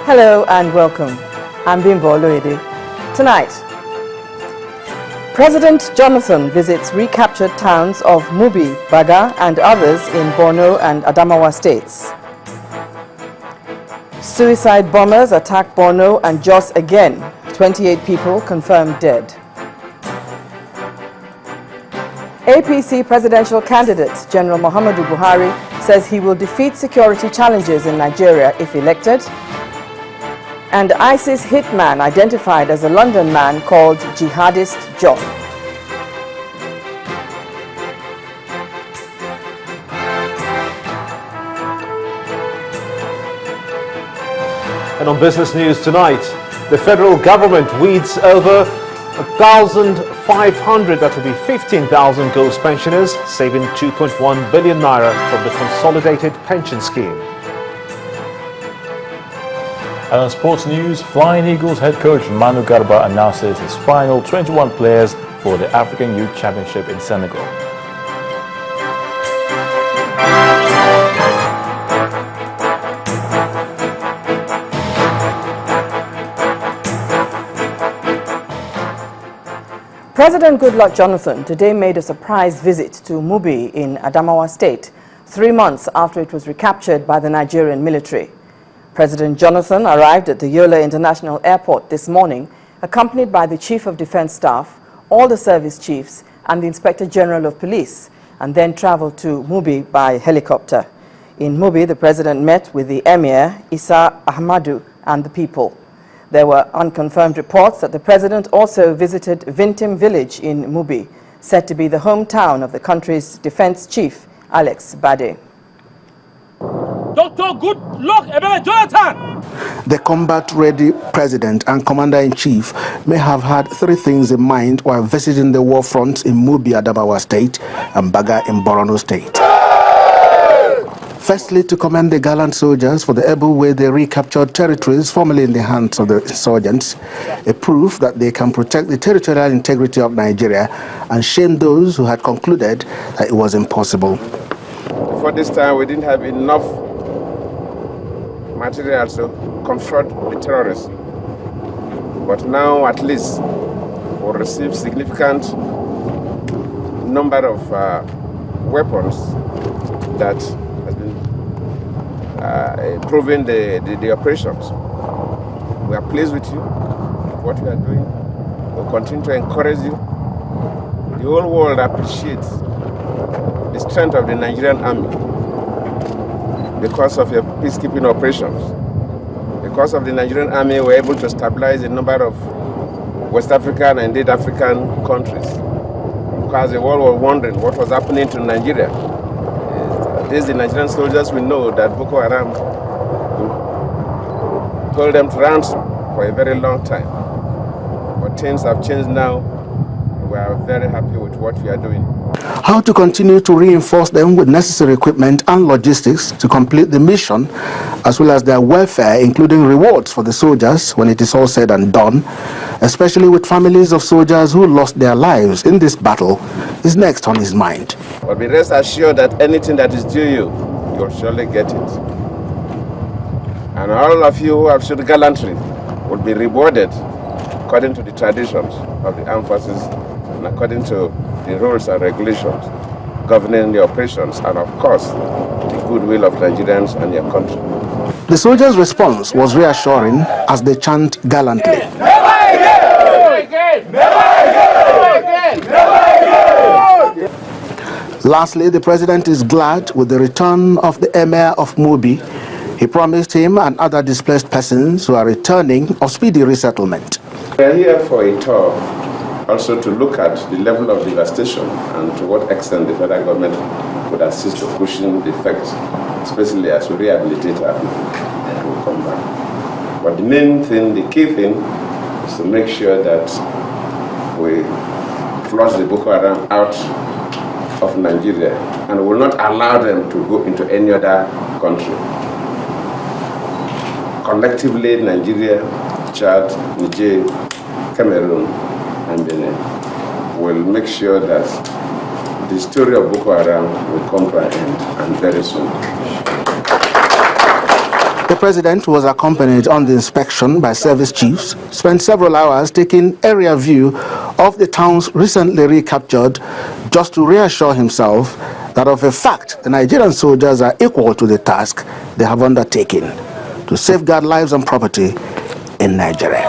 Hello and welcome. I'm Bimbo Oloede. Tonight, President Jonathan visits recaptured towns of Mubi, Baga and others in Borno and Adamawa states. Suicide bombers attack Borno and Jos again. 28 people confirmed dead. APC presidential candidate General Muhammadu Buhari says he will defeat security challenges in Nigeria if elected. And ISIS hitman identified as a London man called Jihadist John. And on business news tonight, the federal government weeds over 1,500, that will be 15,000 ghost pensioners, saving 2.1 billion naira from the consolidated pension scheme. And on sports news, Flying Eagles head coach Manu Garba announces his final 21 players for the African Youth Championship in Senegal. President Goodluck Jonathan today made a surprise visit to Mubi in Adamawa State, 3 months after it was recaptured by the Nigerian military. President Jonathan arrived at the Yola International Airport this morning, accompanied by the Chief of Defense Staff, all the service chiefs, and the Inspector General of Police, and then traveled to Mubi by helicopter. In Mubi, the President met with the Emir, Issa Ahmadu, and the people. There were unconfirmed reports that the President also visited Vintim village in Mubi, said to be the hometown of the country's defense chief, Alex Bade. Dr. Goodluck Ebele Jonathan! The combat-ready president and commander-in-chief may have had three things in mind while visiting the war fronts in Mubi, Adamawa State and Baga in Borno State. Firstly, to commend the gallant soldiers for the able way they recaptured territories formerly in the hands of the insurgents, a proof that they can protect the territorial integrity of Nigeria and shame those who had concluded that it was impossible. For this time, we didn't have enough materials to confront the terrorists. But now, at least, we'll receive significant number of weapons that has been improving the operations. We are pleased with you, what we are doing. We'll continue to encourage you. The whole world appreciates the strength of the Nigerian army because of your peacekeeping operations. Because of the Nigerian army, we're able to stabilize a number of West African and indeed African countries. Because the world was wondering what was happening to Nigeria. These the Nigerian soldiers will know that Boko Haram will hold them to ransom for a very long time. But things have changed now. We are very happy with what we are doing. How to continue to reinforce them with necessary equipment and logistics to complete the mission, as well as their welfare, including rewards for the soldiers when it is all said and done, especially with families of soldiers who lost their lives in this battle, is next on his mind. But be rest assured that anything that is due you, you'll surely get it. And all of you who have shown gallantry will be rewarded according to the traditions of the armed forces and according to the rules and regulations governing the operations and, of course, the goodwill of Nigerians and their country. The soldiers' response was reassuring as they chant gallantly. Never again! Never again! Never again! Lastly, the president is glad with the return of the Emir of Mubi. He promised him and other displaced persons who are returning of speedy resettlement. We are here for a tour, also to look at the level of devastation and to what extent the federal government could assist to pushing the effects, especially as we rehabilitate our people and we'll come back. But the main thing, the key thing, is to make sure that we flush the Boko Haram out of Nigeria and will not allow them to go into any other country. Collectively, Nigeria, Chad, Niger, Cameroon, and Benin will make sure that the story of Boko Haram will come to an end, and very soon. The president, who was accompanied on the inspection by service chiefs, spent several hours taking area view of the towns recently recaptured just to reassure himself that of a fact the Nigerian soldiers are equal to the task they have undertaken to safeguard lives and property in Nigeria.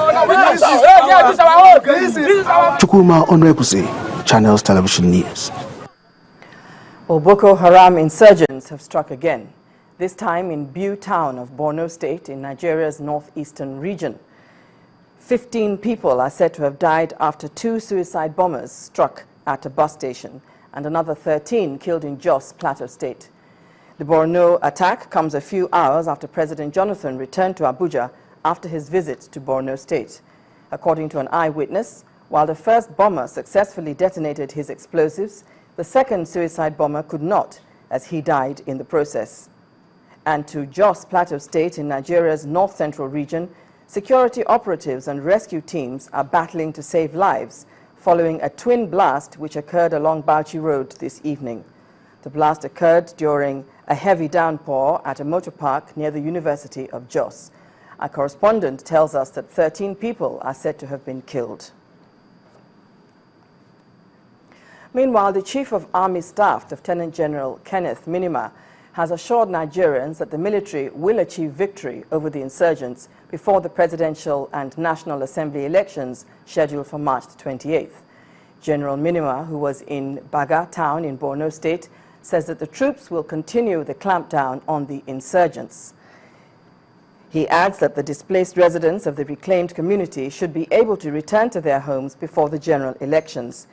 Chukwuma Onwekusi, Channels Television News. Well, Boko Haram insurgents have struck again, this time in Biu town of Borno State in Nigeria's northeastern region. 15 people are said to have died after 2 suicide bombers struck at a bus station and another 13 killed in Jos, Plateau State. The Borno attack comes a few hours after President Jonathan returned to Abuja after his visit to Borno State. According to an eyewitness, while the first bomber successfully detonated his explosives, the second suicide bomber could not, as he died in the process. And to Jos, Plateau State in Nigeria's north-central region, security operatives and rescue teams are battling to save lives following a twin blast which occurred along Bauchi Road this evening. The blast occurred during a heavy downpour at a motor park near the University of Jos. Our correspondent tells us that 13 people are said to have been killed. Meanwhile, the Chief of Army Staff, Lieutenant General Kenneth Minima, has assured Nigerians that the military will achieve victory over the insurgents before the presidential and National Assembly elections scheduled for March 28th. General Minima, who was in Baga town in Borno State, says that the troops will continue the clampdown on the insurgents. He adds that the displaced residents of the reclaimed community should be able to return to their homes before the general elections.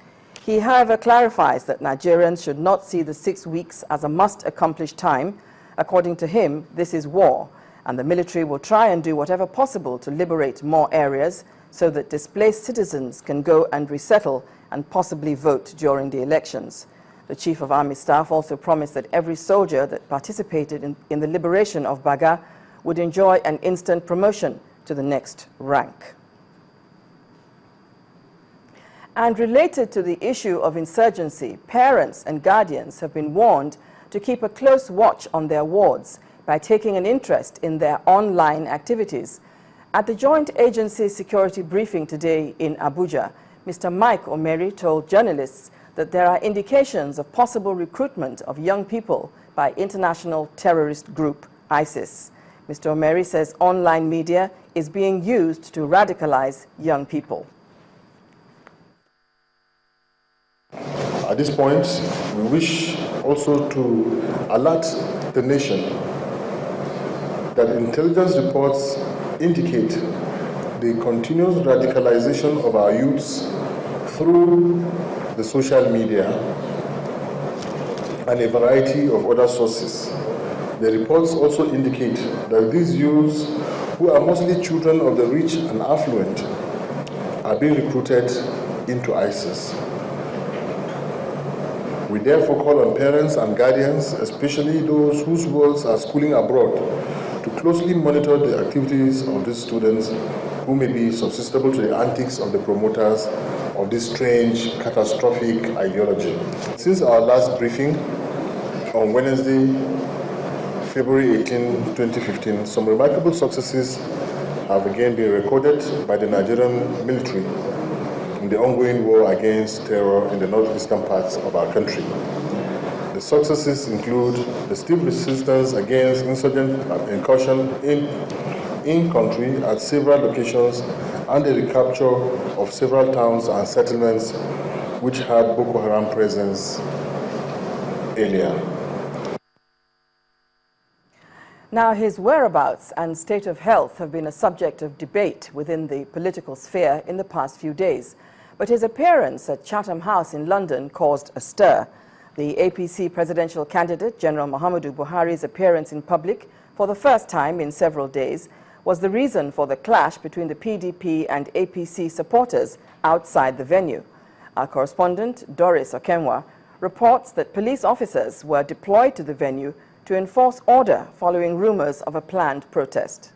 He, however, clarifies that Nigerians should not see the 6 weeks as a must-accomplish time. According to him, this is war, and the military will try and do whatever possible to liberate more areas so that displaced citizens can go and resettle and possibly vote during the elections. The Chief of Army Staff also promised that every soldier that participated in the liberation of Baga would enjoy an instant promotion to the next rank. And related to the issue of insurgency, parents and guardians have been warned to keep a close watch on their wards by taking an interest in their online activities. At the Joint Agency Security Briefing today in Abuja, Mr. Mike Omeri told journalists that there are indications of possible recruitment of young people by international terrorist group ISIS. Mr. Omeri says online media is being used to radicalize young people. At this point, we wish also to alert the nation that intelligence reports indicate the continuous radicalization of our youths through the social media and a variety of other sources. The reports also indicate that these youths, who are mostly children of the rich and affluent, are being recruited into ISIS. We therefore call on parents and guardians, especially those whose wards are schooling abroad, to closely monitor the activities of these students who may be susceptible to the antics of the promoters of this strange, catastrophic ideology. Since our last briefing on Wednesday, February 18, 2015, some remarkable successes have again been recorded by the Nigerian military in the ongoing war against terror in the northeastern parts of our country. The successes include the stiff resistance against insurgent incursion in country at several locations and the recapture of several towns and settlements which had Boko Haram presence earlier. Now, his whereabouts and state of health have been a subject of debate within the political sphere in the past few days. But his appearance at Chatham House in London caused a stir. The APC presidential candidate, General Muhammadu Buhari's appearance in public for the first time in several days was the reason for the clash between the PDP and APC supporters outside the venue. Our correspondent, Doris Okenwa, reports that police officers were deployed to the venue to enforce order following rumors of a planned protest.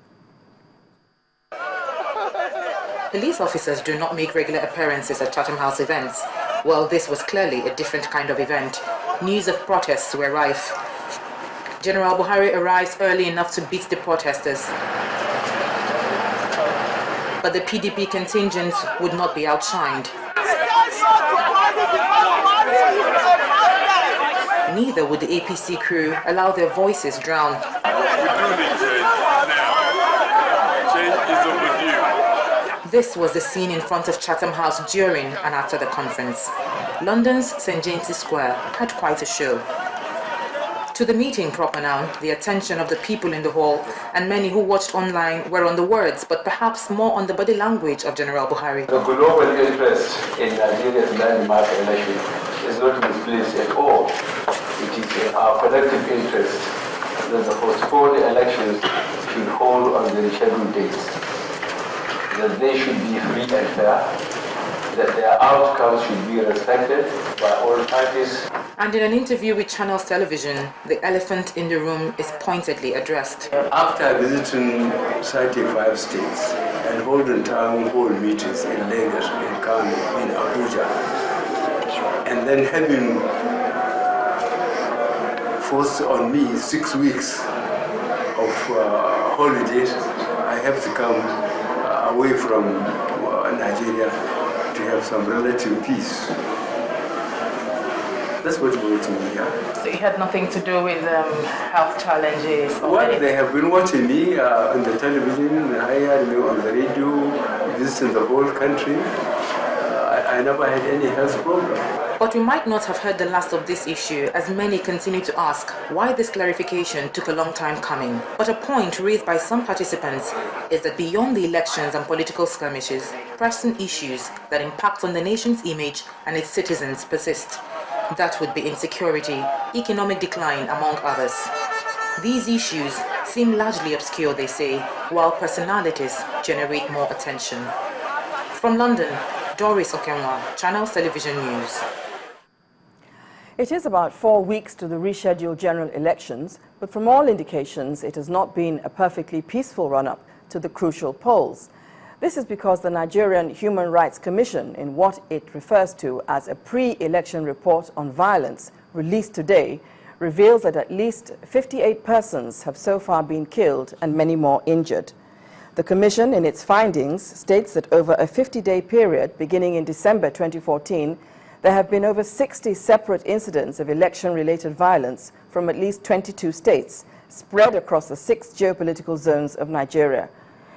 Police officers do not make regular appearances at Chatham House events. Well, this was clearly a different kind of event. News of protests were rife. General Buhari arrives early enough to beat the protesters. But the PDP contingent would not be outshined. Neither would the APC crew allow their voices drown. This was the scene in front of Chatham House during and after the conference. London's St. James's Square had quite a show. To the meeting proper now, the attention of the people in the hall and many who watched online were on the words, but perhaps more on the body language of General Buhari. The global interest in Nigeria's landmark election is not misplaced at all. It is our collective interest that the postponed elections should hold on the scheduled dates, that they should be free and fair, that their outcomes should be respected by all parties. And in an interview with Channels Television, the elephant in the room is pointedly addressed. After visiting 35 states and holding town hall meetings in Lagos, in Kano, in Abuja, and then having forced on me 6 weeks of holidays, I have to come away from Nigeria to have some relative peace. That's what brought me here. So it had nothing to do with health challenges? Well, they have been watching me on the television, I heard me on the radio, visiting the whole country. I never had any health problem. But we might not have heard the last of this issue, as many continue to ask why this clarification took a long time coming. But a point raised by some participants is that beyond the elections and political skirmishes, pressing issues that impact on the nation's image and its citizens persist. That would be insecurity, economic decline, among others. These issues seem largely obscure, they say, while personalities generate more attention. From London, Doris Okenwa, Channels Television News. It is about 4 weeks to the rescheduled general elections, but from all indications, it has not been a perfectly peaceful run-up to the crucial polls. This is because the Nigerian Human Rights Commission, in what it refers to as a pre-election report on violence released today, reveals that at least 58 persons have so far been killed and many more injured. The Commission, in its findings, states that over a 50-day period beginning in December 2014, there have been over 60 separate incidents of election-related violence from at least 22 states, spread across the 6 geopolitical zones of Nigeria.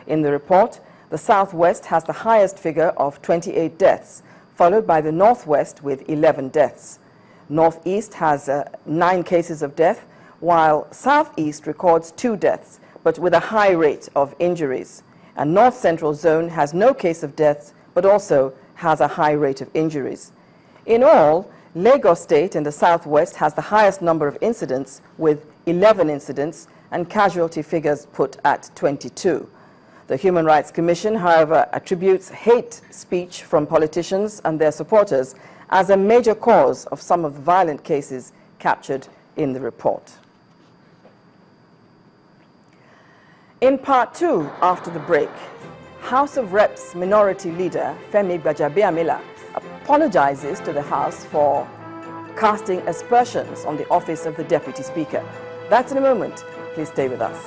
In the report, the Southwest has the highest figure of 28 deaths, followed by the Northwest with 11 deaths. Northeast has 9 cases of death, while Southeast records 2 deaths, but with a high rate of injuries. And North Central Zone has no case of deaths, but also has a high rate of injuries. In all, Lagos State in the Southwest has the highest number of incidents, with 11 incidents, and casualty figures put at 22. The Human Rights Commission, however, attributes hate speech from politicians and their supporters as a major cause of some of the violent cases captured in the report. In part 2, after the break, House of Reps Minority Leader Femi Gbajabiamila apologizes to the House for casting aspersions on the office of the Deputy Speaker. That's in a moment. Please stay with us.